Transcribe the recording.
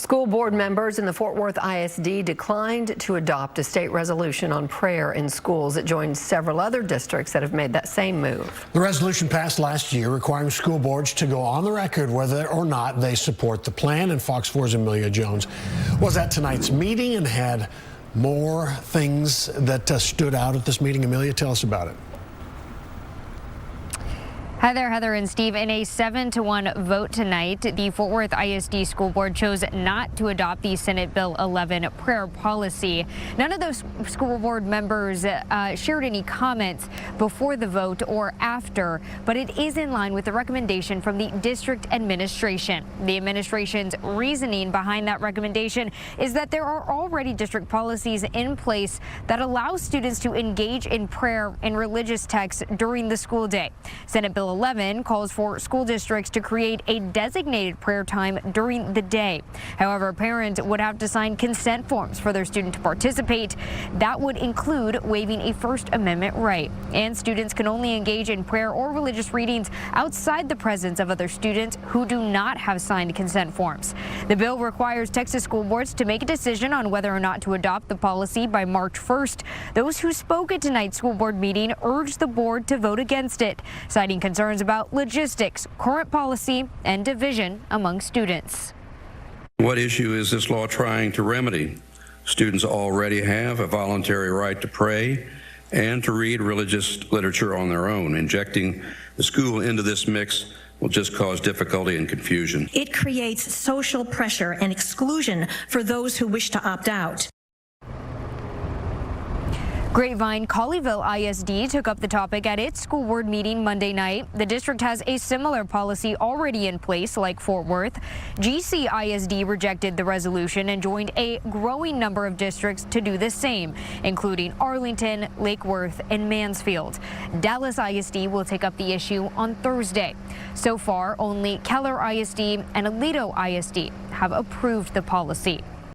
School board members in the Fort Worth ISD declined to adopt a state resolution on prayer in schools. It joined several other districts that have made that same move. The resolution passed last year requiring school boards to go on the record whether or not they support the plan, and Fox 4's Amelia Jones was at tonight's meeting and had more things that stood out at this meeting. Amelia, tell us about it. Hi there, Heather and Steve. In a 7-1 vote tonight, the Fort Worth ISD School Board chose not to adopt the Senate Bill 11 prayer policy. None of those school board members shared any comments before the vote or after, but it is in line with the recommendation from the district administration. The administration's reasoning behind that recommendation is that there are already district policies in place that allow students to engage in prayer and religious texts during the school day. Senate Bill 11 calls for school districts to create a designated prayer time during the day. However, parents would have to sign consent forms for their student to participate. That would include waiving a First Amendment right. And students can only engage in prayer or religious readings outside the presence of other students who do not have signed consent forms. The bill requires Texas school boards to make a decision on whether or not to adopt the policy by March 1st. Those who spoke at tonight's school board meeting urged the board to vote against it, citing concerns about logistics, current policy, and division among students. What issue is this law trying to remedy? Students already have a voluntary right to pray and to read religious literature on their own. Injecting the school into this mix will just cause difficulty and confusion. It creates social pressure and exclusion for those who wish to opt out. Grapevine Colleyville ISD took up the topic at its school board meeting Monday night. The district has a similar policy already in place like Fort Worth. GC ISD rejected the resolution and joined a growing number of districts to do the same, including Arlington, Lake Worth, and Mansfield. Dallas ISD will take up the issue on Thursday. So far, only Keller ISD and Aledo ISD have approved the policy.